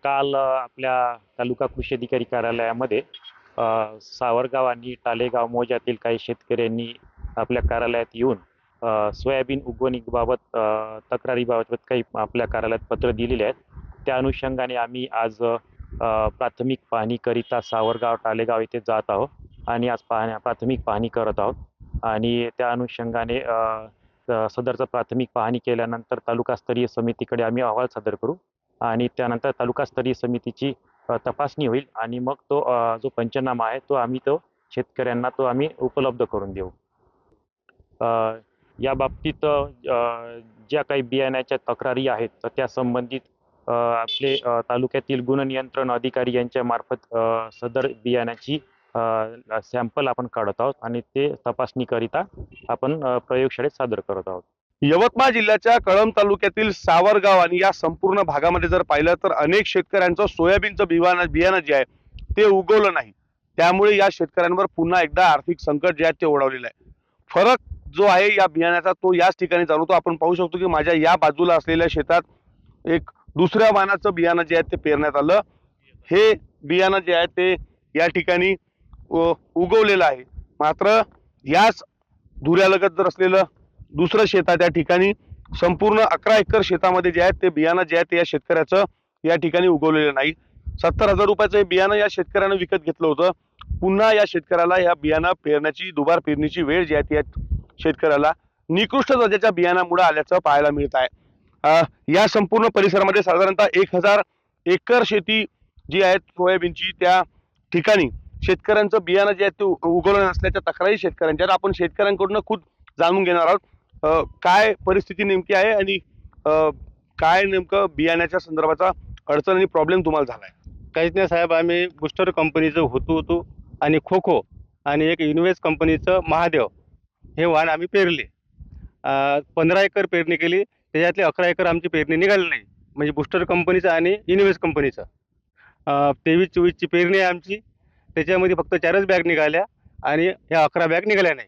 काल आपल्या तालुका कृषी अधिकारी कार्यालयामध्ये सावरगाव आणि टालेगाव मौजातील काही शेतकऱ्यांनी आपल्या कार्यालयात येऊन सोयाबीन उगवणीबाबत तक्रारीबाबत काही आपल्या कार्यालयात पत्र दिलेले आहेत. त्या अनुषंगाने आम्ही आज प्राथमिक पाहणीकरिता सावरगाव टालेगाव येथे जात आहोत आणि आज प्राथमिक पाहणी करत आहोत आणि त्या अनुषंगाने सदरचं प्राथमिक पाहणी केल्यानंतर तालुकास्तरीय समितीकडे आम्ही अहवाल सादर करू आणि त्यानंतर तालुकास्तरीय समितीची तपासणी होईल आणि मग तो जो पंचनामा आहे तो शेतकऱ्यांना आम्ही उपलब्ध करून देऊ. या बाबतीत ज्या काही बियाण्याच्या तक्रारी आहेत तर त्या संबंधित आपले तालुक्यातील गुणनियंत्रण अधिकारी यांच्या मार्फत सदर बियाण्याची सॅम्पल आपण काढत आहोत आणि ते तपासणीकरिता आपण प्रयोगशाळेत सादर करत आहोत. यवतमाळ जिल्ह्याच्या कळंब तालुक्यातील सावरगाव आणि या संपूर्ण भागामध्ये जर पाहिलं तर अनेक शेतकऱ्यांचं सोयाबीनचं बियाणं जे आहे ते उगवलं नाही. त्यामुळे या शेतकऱ्यांवर पुन्हा एकदा आर्थिक संकट जे आहे ते ओढवलेलं आहे. फरक जो आहे या बियाण्याचा तो याच ठिकाणी जाणवतो. आपण पाहू शकतो की माझ्या या बाजूला असलेल्या शेतात एक दुसऱ्या वाणाचं बियाणं जे आहे ते पेरण्यात आलं. हे बियाणं जे आहे ते या ठिकाणी उगवलेलं आहे. मात्र याच धुऱ्यालगत जर असलेलं दुसरं शेत आहे त्या ठिकाणी संपूर्ण 11 एकर शेतामध्ये जे आहे ते बियाणं जे आहे ते या शेतकऱ्याचं या ठिकाणी उगवलेलं नाही. 70,000 रुपयाचं हे बियाणं या शेतकऱ्यानं विकत घेतलं होतं. पुन्हा या शेतकऱ्याला या बियाणं पेरण्याची दुबार पेरणीची वेळ जी आहे ती या शेतकऱ्याला निकृष्ट दर्जाच्या बियाणामुळे आल्याचं पाहायला मिळत आहे. या संपूर्ण परिसरामध्ये साधारणतः 1000 एकर शेती जी आहे सोयाबीनची त्या ठिकाणी शेतकऱ्यांचं बियाणं जे आहे ते उगवलं नसल्याच्या तक्रारी शेतकऱ्यांच्या. आपण शेतकऱ्यांकडून खुद जाणून घेणार आहोत काय परिस्थिती नेमकी आहे आणि काय नेमकं बियाण्याच्या संदर्भाचा अडचण आणि प्रॉब्लेम तुम्हाला झालाय. काहीच नाही साहेब, आम्ही बुस्टर कंपनीचं होतो आणि खो आणि एक इन्व्हेस्ट कंपनीचं महादेव हे वाण आम्ही पेरले. 15 एकर पेरणी केली, त्याच्यातले 11 एकर आमची पेरणी निघाली नाही. म्हणजे बुस्टर कंपनीचं आणि इन्व्हेस्ट कंपनीचं 23-24ची पेरणी आहे आमची. त्याच्यामध्ये फक्त 4च बॅग निघाल्या आणि ह्या 11 बॅग निघाल्या नाही.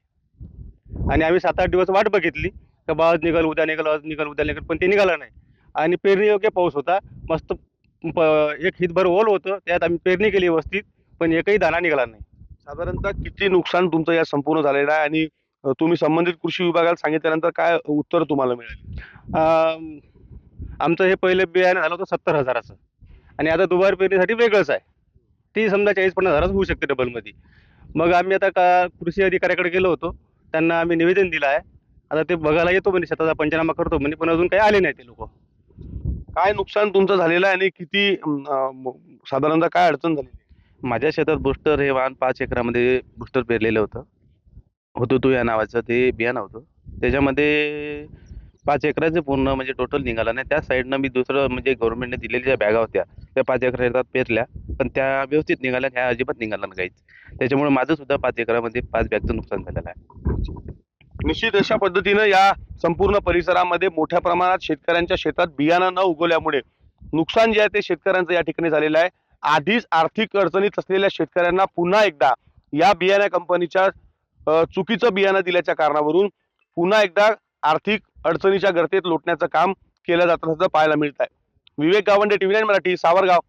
आणि आम्ही 7-8 दिवस वाट बघितली तर आज निघाल उद्या निघाल आज निघाल उद्या निघाल, पण ते निघाला नाही. आणि पेरणी योग्य पाऊस होता, मस्त एक हितभर ओल होतं, त्यात आम्ही पेरणी केली व्यवस्थित, पण एकही दाणा निघाला नाही. साधारणतः किती नुकसान तुमचं या संपूर्ण झालेलं आहे आणि तुम्ही संबंधित कृषी विभागाला सांगितल्यानंतर काय उत्तर तुम्हाला मिळाले? आमचं हे पहिले बियाणं झालं होतं 70,000चं आणि आता दुबार पेरणीसाठी वेगळंच आहे. ती समजा 40-50 हजाराचं होऊ शकते डबलमध्ये. मग आम्ही आता कृषी अधिकाऱ्याकडे गेलो होतो, त्यांना आम्ही निवेदन दिलं आहे. आता ते बघायला येतो म्हणजे शेताचा पंचनामा करतो म्हणजे, पण अजून काही आले नाही ते लोक. काय नुकसान तुमचं झालेलं आहे आणि किती साधारणतः काय अडचण झाली? माझ्या शेतात बुस्टर हे वाण 5 एकरामध्ये बुस्टर पेरलेलं होतं या नावाचं ते बियाणं होतं. त्याच्यामध्ये 5 एकराचे पूर्ण म्हणजे टोटल निघाला नाही. त्या साईडनं मी दुसरं म्हणजे गव्हर्नमेंटने दिलेल्या ज्या बॅगा होत्या त्या 5 एकर शेतात पेरल्या, पण त्या व्यवस्थित निघाल्या, ह्या अजिबात निघाला नाही काहीच. त्याच्यामुळे माझं सुद्धा 5 एकरामध्ये 5 बॅगचं नुकसान झालेलं आहे. निश्चित अशा पद्धतीनं या संपूर्ण परिसरामध्ये मोठ्या प्रमाणात शेतकऱ्यांच्या शेतात बियाणं न उगवल्यामुळे नुकसान जे आहे ते शेतकऱ्यांचं या ठिकाणी झालेलं आहे. आधीच आर्थिक अडचणीत असलेल्या शेतकऱ्यांना पुन्हा एकदा या बियाणा कंपनीच्या चुकीचं बियाणं दिल्याच्या कारणावरून पुन्हा एकदा आर्थिक अडचणीच्या गर्तेत लोटण्याचं काम केलं जात असल्याचं पाहायला मिळत आहे. विवेक गावंडे, TV9 मराठी, सावरगाव,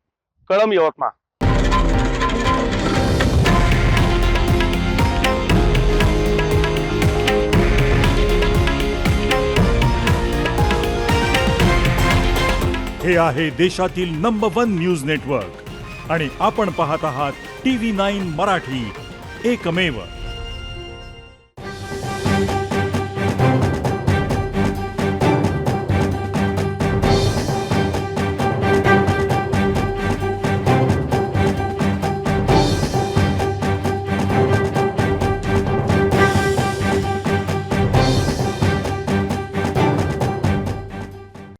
कळंब, यवतमाळ. हे आहे देशातील नंबर 1 न्यूज नेटवर्क आणि आपण पाहत आहात TV9 मराठी, एकमेव.